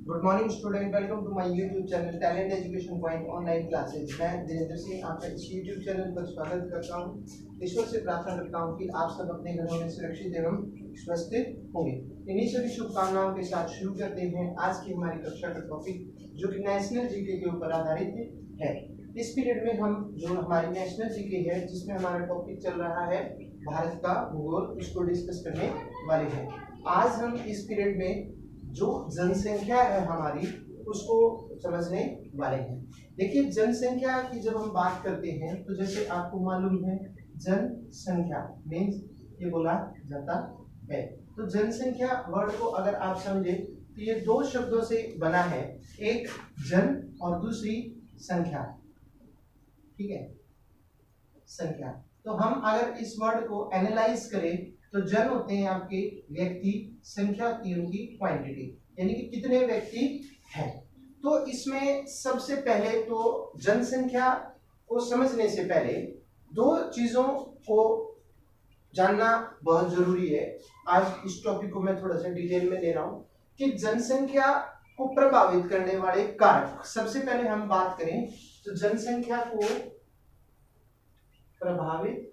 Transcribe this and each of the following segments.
Good morning student, welcome to my YouTube channel talent education point online classes. मैं दिनेंद्र सिंह आपका इस YouTube channel पर स्वागत करता हूं। ईश्वर से प्रार्थना करता हूं कि आप सब अपने घरों में सुरक्षित एवं स्वस्थ होंगे। इन्हीं सभी शुभकामनाओं के साथ शुरू करते हैं आज की हमारी कक्षा का टॉपिक, जो कि नेशनल जीके के ऊपर आधारित है। इस पीरियड में हम जो हमारी नेशनल जीके है, जिसमें हमारा टॉपिक चल रहा है भारत का भूगोल, उसको डिस्कस करने वाले हैं। आज हम इस पीरियड में जो जनसंख्या है हमारी, उसको समझने वाले हैं। देखिए, जनसंख्या की जब हम बात करते हैं तो जैसे आपको मालूम है, जनसंख्या मीन्स ये बोला जाता है। तो जनसंख्या वर्ड को अगर आप समझे तो ये दो शब्दों से बना है, एक जन और दूसरी संख्या। ठीक है, संख्या। तो हम अगर इस वर्ड को एनालाइज करें तो जन होते हैं आपके व्यक्ति, संख्या होती है उनकी क्वांटिटी, यानी कि कितने व्यक्ति हैं। तो इसमें सबसे पहले तो जनसंख्या को समझने से पहले दो चीजों को जानना बहुत जरूरी है। आज इस टॉपिक को मैं थोड़ा सा डिटेल में ले रहा हूं कि जनसंख्या को प्रभावित करने वाले कारक। सबसे पहले हम बात करें तो जनसंख्या को प्रभावित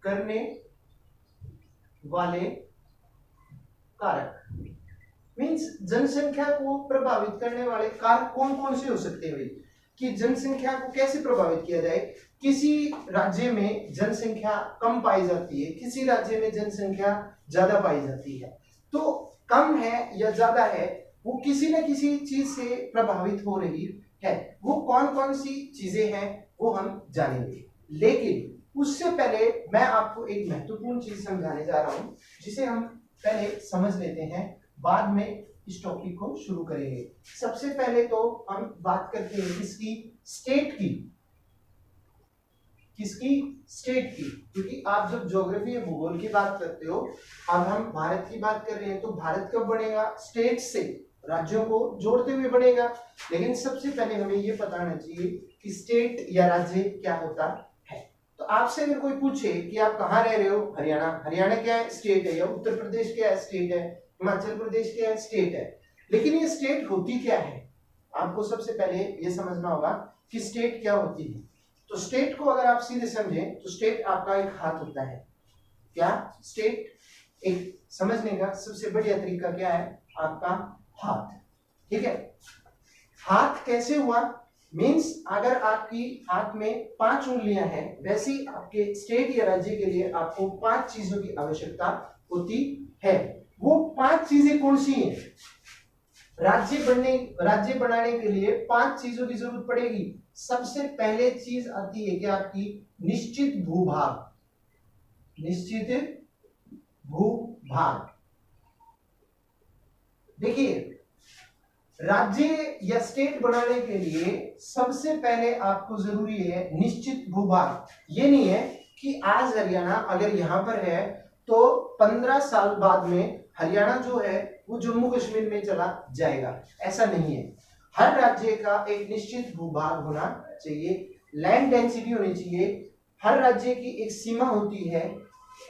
करने वाले कारक मीन्स जनसंख्या को प्रभावित करने वाले कारक कौन कौन से हो सकते हैं कि जनसंख्या को कैसे प्रभावित किया जाए। किसी राज्य में जनसंख्या कम पाई जाती है, किसी राज्य में जनसंख्या ज्यादा पाई जाती है। तो कम है या ज्यादा है, वो किसी न किसी चीज से प्रभावित हो रही है। वो कौन कौन सी चीजें हैं वो हम जानेंगे, लेकिन उससे पहले मैं आपको एक महत्वपूर्ण चीज समझाने जा रहा हूं, जिसे हम पहले समझ लेते हैं, बाद में इस टॉपिक को शुरू करेंगे। सबसे पहले तो हम बात करते हैं किसकी, स्टेट की। किसकी, स्टेट की। क्योंकि आप जब ज्योग्राफी या भूगोल की बात करते हो, अब हम भारत की बात कर रहे हैं, तो भारत कब बनेगा, स्टेट से, राज्यों को जोड़ते हुए बनेगा। लेकिन सबसे पहले हमें यह पता होना चाहिए कि स्टेट या राज्य क्या होता है। तो आपसे अगर कोई पूछे कि आप कहाँ रह रहे हो, हरियाणा, हरियाणा क्या है, स्टेट है। या उत्तर प्रदेश क्या है, स्टेट है। हिमाचल प्रदेश क्या है, स्टेट है। लेकिन ये स्टेट होती क्या है, आपको सबसे पहले ये समझना होगा कि स्टेट क्या होती है। तो स्टेट को अगर आप सीधे समझें तो स्टेट आपका एक हाथ होता है। क्या, स्टेट एक समझने का सबसे बढ़िया तरीका क्या है, आपका हाथ। ठीक है, हाथ कैसे हुआ, मीन्स अगर आपकी हाथ में 5 उंगलियां हैं, वैसे ही आपके स्टेट या राज्य के लिए आपको 5 चीजों की आवश्यकता होती है। वो 5 चीजें कौन सी हैं, राज्य बनाने के लिए 5 चीजों की जरूरत पड़ेगी। सबसे पहले चीज आती है कि आपकी निश्चित भूभाग। निश्चित भूभाग। देखिए, राज्य या स्टेट बनाने के लिए सबसे पहले आपको जरूरी है निश्चित भूभाग। ये नहीं है कि आज हरियाणा अगर यहां पर है तो 15 साल बाद में हरियाणा जो है वो जम्मू कश्मीर में चला जाएगा, ऐसा नहीं है। हर राज्य का एक निश्चित भूभाग होना चाहिए, लैंड डेंसिटी होनी चाहिए। हर राज्य की एक सीमा होती है,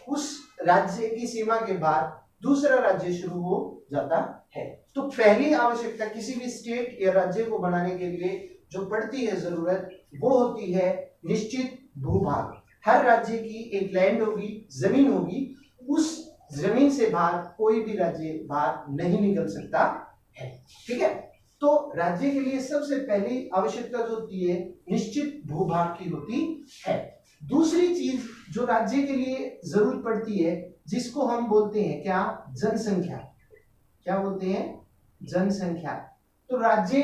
उस राज्य की सीमा के बाद दूसरा राज्य शुरू हो जाता है। तो पहली आवश्यकता किसी भी स्टेट या राज्य को बनाने के लिए जो पड़ती है जरूरत, वो होती है निश्चित भूभाग। हर राज्य की एक लैंड होगी, जमीन होगी, उस जमीन से बाहर कोई भी राज्य बाहर नहीं निकल सकता है। ठीक है, तो राज्य के लिए सबसे पहली आवश्यकता जो होती है निश्चित भूभाग की होती है। दूसरी चीज जो राज्य के लिए जरूरत पड़ती है, जिसको हम बोलते हैं क्या, जनसंख्या। क्या बोलते हैं, जनसंख्या। तो राज्य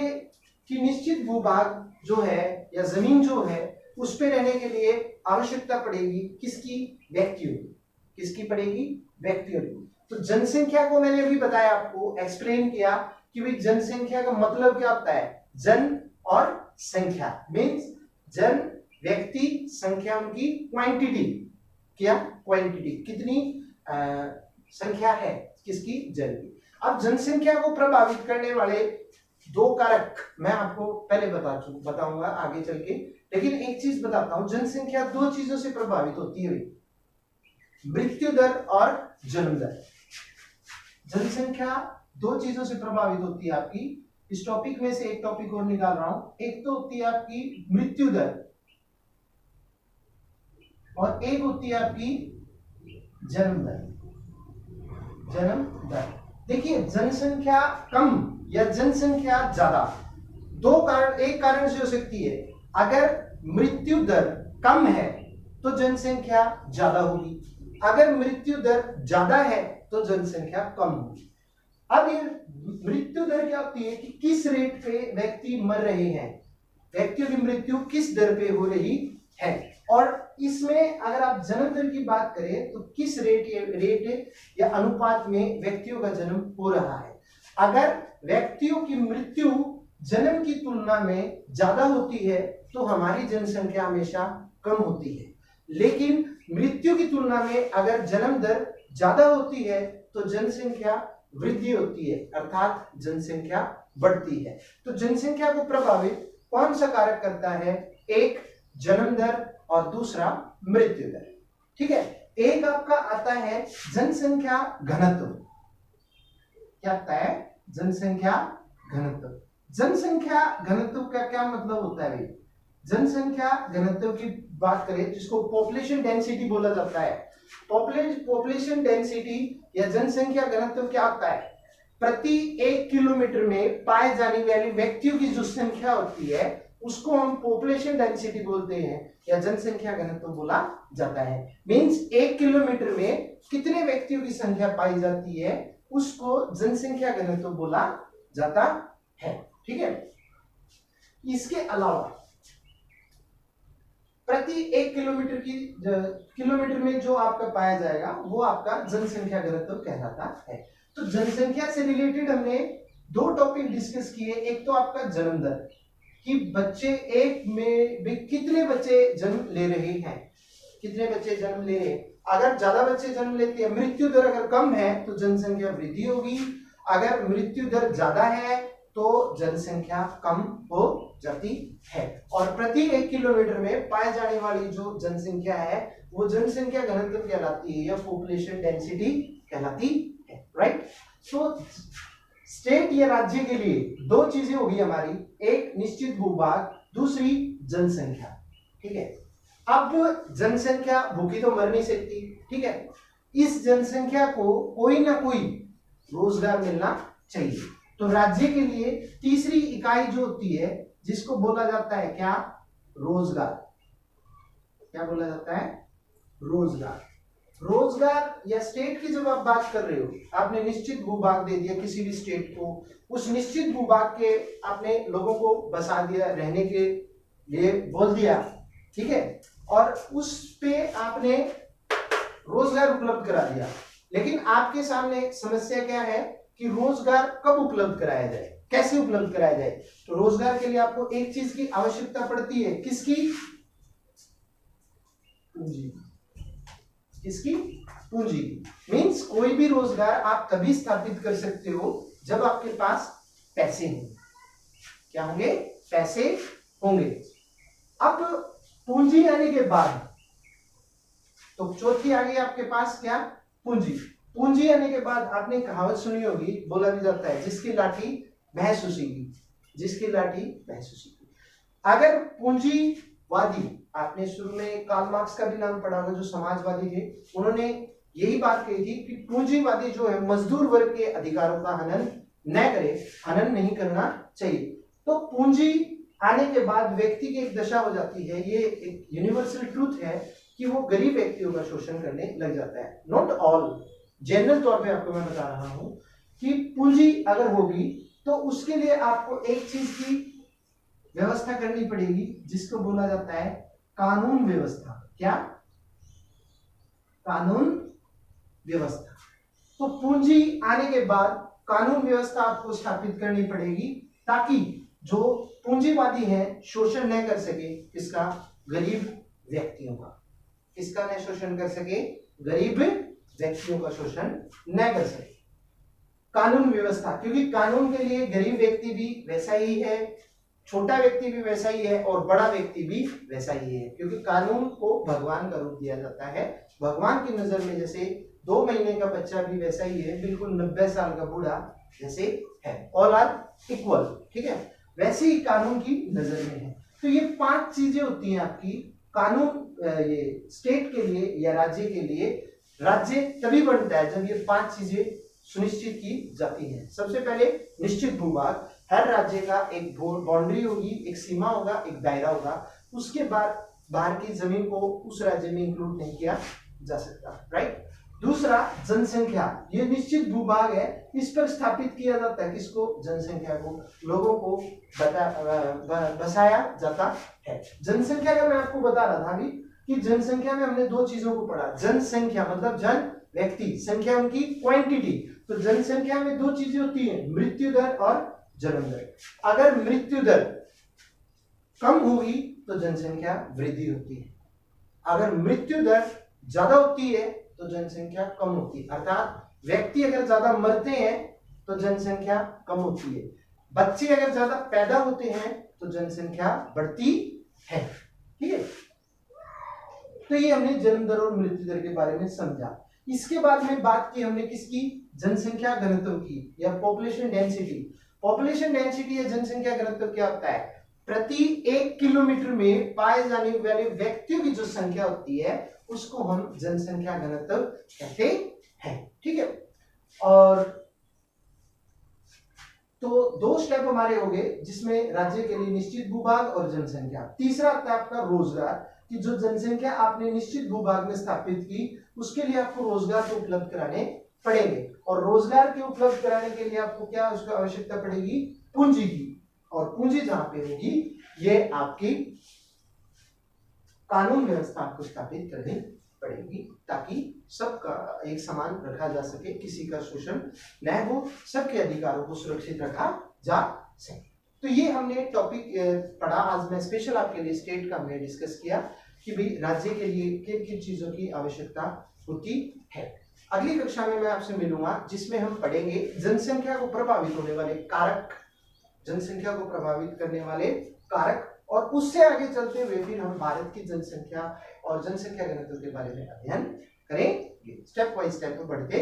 की निश्चित भूभाग जो है या जमीन जो है, उस पे रहने के लिए आवश्यकता पड़ेगी किसकी, व्यक्तियों की। किसकी पड़ेगी, व्यक्तियों की। तो जनसंख्या को मैंने अभी बताया, आपको एक्सप्लेन किया कि भाई जनसंख्या का मतलब क्या होता है, जन और संख्या मीन्स जन व्यक्ति, संख्या उनकी क्वांटिटी। क्या, क्वांटिटी, कितनी संख्या है किसकी, जन की। अब जनसंख्या को प्रभावित करने वाले 2 कारक मैं आपको पहले बताऊंगा आगे चल के, लेकिन एक चीज बताता हूं, जनसंख्या 2 चीजों से प्रभावित होती है, मृत्यु दर और जन्म दर। जनसंख्या दो चीजों से प्रभावित होती है आपकी। इस टॉपिक में से एक टॉपिक और निकाल रहा हूं। एक तो होती है आपकी मृत्यु दर और एक होती है आपकी जन्म दर। जन्म दर देखिए, जनसंख्या कम या जनसंख्या ज्यादा दो कारण, एक कारण से हो सकती है। अगर मृत्यु दर कम है तो जनसंख्या ज्यादा होगी, अगर मृत्यु दर ज्यादा है तो जनसंख्या कम होगी। अब ये मृत्यु दर क्या होती है कि किस रेट पे व्यक्ति मर रहे हैं, व्यक्तियों की मृत्यु किस दर पे हो रही है। और इसमें अगर आप जन्म दर की बात करें तो किस रेट या अनुपात में व्यक्तियों का जन्म हो रहा है। अगर व्यक्तियों की मृत्यु जन्म की तुलना में ज्यादा होती है तो हमारी जनसंख्या हमेशा कम होती है, लेकिन मृत्यु की तुलना में अगर जन्म दर ज्यादा होती है तो जनसंख्या वृद्धि होती है, अर्थात जनसंख्या बढ़ती है। तो जनसंख्या को प्रभावित कौन सा कारक करता है? एक जन्म दर और दूसरा मृत्यु दर। ठीक है, एक आपका आता है जनसंख्या घनत्व। क्या आता है? जनसंख्या घनत्व। जनसंख्या घनत्व का क्या मतलब होता है भाई? जनसंख्या घनत्व की बात करें जिसको पॉपुलेशन डेंसिटी बोला जाता है। पॉपुलेशन डेंसिटी या जनसंख्या घनत्व क्या होता है? प्रति 1 किलोमीटर में पाए जाने वाले व्यक्तियों की जो संख्या होती है उसको हम पॉपुलेशन डेंसिटी बोलते हैं या जनसंख्या घनत्व बोला जाता है। मींस 1 किलोमीटर में कितने व्यक्तियों की संख्या पाई जाती है उसको जनसंख्या घनत्व बोला जाता है। ठीक है, इसके अलावा प्रति 1 किलोमीटर में जो आपका पाया जाएगा वो आपका जनसंख्या घनत्व कहलाता है। तो जनसंख्या से रिलेटेड हमने दो टॉपिक डिस्कस किए। एक तो आपका जन्म दर कि बच्चे एक में कितने बच्चे जन्म ले रहे हैं, कितने बच्चे जन्म ले रहे हैं। अगर ज्यादा बच्चे जन्म लेते हैं, मृत्यु दर अगर कम है तो जनसंख्या वृद्धि होगी, अगर मृत्यु दर ज्यादा है तो जनसंख्या कम हो जाती है। और प्रति 1 किलोमीटर में पाए जाने वाली जो जनसंख्या है वो जनसंख्या घनत्व कहलाती है या पॉपुलेशन डेंसिटी कहलाती है। राइट। सो स्टेट या राज्य के लिए दो चीजें होगी हमारी, एक निश्चित भूभाग, दूसरी जनसंख्या। ठीक है, अब जनसंख्या भूखी तो मर नहीं सकती। ठीक है, इस जनसंख्या को कोई ना कोई रोजगार मिलना चाहिए। तो राज्य के लिए तीसरी इकाई जो होती है जिसको बोला जाता है क्या? रोजगार। क्या बोला जाता है? रोजगार। रोजगार या स्टेट की जब आप बात कर रहे हो, आपने निश्चित भूभाग दे दिया किसी भी स्टेट को, उस निश्चित भूभाग के आपने लोगों को बसा दिया, रहने के लिए बोल दिया। ठीक है, और उस पे आपने रोजगार उपलब्ध करा दिया। लेकिन आपके सामने समस्या क्या है कि रोजगार कब उपलब्ध कराया जाए, कैसे उपलब्ध कराया जाए? तो रोजगार के लिए आपको एक चीज की आवश्यकता पड़ती है, किसकी? पूंजी। किसकी? पूंजी। मींस कोई भी रोजगार आप तभी स्थापित कर सकते हो जब आपके पास पैसे होंगे। क्या होंगे? पैसे होंगे। अब पूंजी आने के बाद तो चौथी आ गई आपके पास क्या? पूंजी। पूंजी आने के बाद आपने कहावत सुनी होगी, बोला भी जाता है जिसकी लाठी भैंस उसीकी, जिसकी लाठी भैंस उसीकी। अगर पूंजीवादी, आपने शुरू में कार्ल मार्क्स का भी नाम पढ़ा होगा जो समाजवादी थे, उन्होंने यही बात कही थी कि पूंजीवादी जो है मजदूर वर्ग के अधिकारों का हनन न करे, हनन नहीं करना चाहिए। तो पूंजी आने के बाद व्यक्ति की एक दशा हो जाती है, ये एक यूनिवर्सल ट्रूथ है कि वो गरीब व्यक्तियों का शोषण करने लग जाता है। नॉट ऑल, जनरल तौर पे आपको मैं बता रहा हूं कि पूंजी अगर होगी तो उसके लिए आपको एक चीज की व्यवस्था करनी पड़ेगी जिसको बोला जाता है कानून व्यवस्था। क्या? कानून व्यवस्था। तो पूंजी आने के बाद कानून व्यवस्था आपको स्थापित करनी पड़ेगी ताकि जो पूंजीवादी है शोषण न कर सके किसका? गरीब व्यक्तियों का। किसका न शोषण कर सके? गरीब व्यक्तियों का शोषण न कर सके। कानून व्यवस्था, क्योंकि कानून के लिए गरीब व्यक्ति भी वैसा ही है, छोटा व्यक्ति भी वैसा ही है और बड़ा व्यक्ति भी वैसा ही है, क्योंकि कानून को भगवान का रूप दिया जाता है। भगवान की नजर में जैसे 2 महीने का बच्चा भी वैसा ही है, बिल्कुल 90 साल का बूढ़ा जैसे है, ऑल आर इक्वल, ठीक है, वैसे ही कानून की नजर में है। तो ये 5 चीजें होती हैं आपकी कानून, ये स्टेट के लिए या राज्य के लिए। राज्य तभी बनता है जब ये 5 चीजें सुनिश्चित की जाती हैं। सबसे पहले निश्चित भूभाग, हर राज्य का एक बाउंड्री होगी, एक सीमा होगा, एक दायरा होगा, उसके बाद बाहर की जमीन को उस राज्य में इंक्लूड नहीं किया जा सकता, राइट। दूसरा जनसंख्या, ये निश्चित भूभाग है, इस पर स्थापित किया जाता है किसको, जनसंख्या को, लोगों को बसाया जाता है। जनसंख्या का मैं आपको बता रहा था अभी कि जनसंख्या में हमने 2 चीजों को पढ़ा, जनसंख्या मतलब जन व्यक्ति, संख्या उनकी क्वांटिटी। तो जनसंख्या में 2 चीजें होती हैं, मृत्यु दर और जन्म दर। अगर मृत्यु दर कम होगी तो जनसंख्या वृद्धि होती है, अगर मृत्यु दर ज्यादा होती है तो जनसंख्या कम होती है, अर्थात व्यक्ति अगर ज्यादा मरते हैं तो जनसंख्या कम होती है, बच्चे अगर ज्यादा पैदा होते हैं तो जनसंख्या बढ़ती है, ठीक है। तो ये हमने जन्म दर और मृत्यु दर के बारे में समझा। इसके बाद में बात की हमने किसकी, जनसंख्या घनत्व की या पॉपुलेशन डेंसिटी। पॉपुलेशन डेंसिटी या जनसंख्या घनत्व क्या होता है, प्रति 1 किलोमीटर में पाए जाने वाले व्यक्तियों की जो संख्या होती है उसको हम जनसंख्या घनत्व कहते हैं, ठीक है। और तो 2 स्टेप हमारे हो गए जिसमें राज्य के लिए निश्चित भूभाग और जनसंख्या। तीसरा आता है आपका रोजगार, कि जो जनसंख्या आपने निश्चित भूभाग में स्थापित की उसके लिए आपको रोजगार को उपलब्ध कराने पड़ेंगे, और रोजगार के उपलब्ध कराने के लिए आपको क्या उसकी आवश्यकता पड़ेगी, पूंजी की, और पूंजी जहां पे होगी ये आपकी कानून व्यवस्था आपको स्थापित करनी पड़ेगी ताकि सबका एक समान रखा जा सके, किसी का शोषण न हो, सबके अधिकारों को सुरक्षित रखा जा सके। तो ये हमने टॉपिक पढ़ा आज। मैं स्पेशल आपके लिए स्टेट का हमने डिस्कस किया कि भाई राज्य के लिए किन किन चीजों की आवश्यकता होती है। अगली कक्षा में मैं आपसे मिलूंगा जिसमें हम पढ़ेंगे जनसंख्या को प्रभावित होने वाले कारक, जनसंख्या को प्रभावित करने वाले कारक, और उससे आगे चलते हुए फिर हम भारत की जनसंख्या और जनसंख्या घनत्व के बारे में अध्ययन करेंगे, स्टेप बाय स्टेप बढ़ते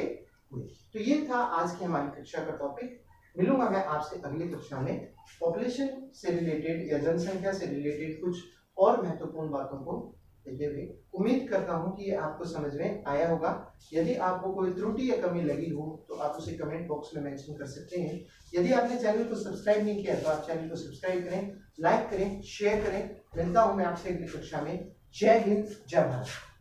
हुए। तो ये था आज की हमारी कक्षा का टॉपिक। मिलूंगा मैं आपसे अगली कक्षा में पॉपुलेशन से रिलेटेड या जनसंख्या से रिलेटेड कुछ और महत्वपूर्ण बातों को देते हुए। उम्मीद करता हूं कि ये आपको समझ में आया होगा। यदि आपको कोई त्रुटि या कमी लगी हो तो आप उसे कमेंट बॉक्स में मेंशन कर सकते हैं। यदि आपने चैनल को सब्सक्राइब नहीं किया तो आप चैनल को सब्सक्राइब करें, लाइक करें, शेयर करें। मिलता हूं मैं आपसे अगली कक्षा में। जय हिंद, जय भारत।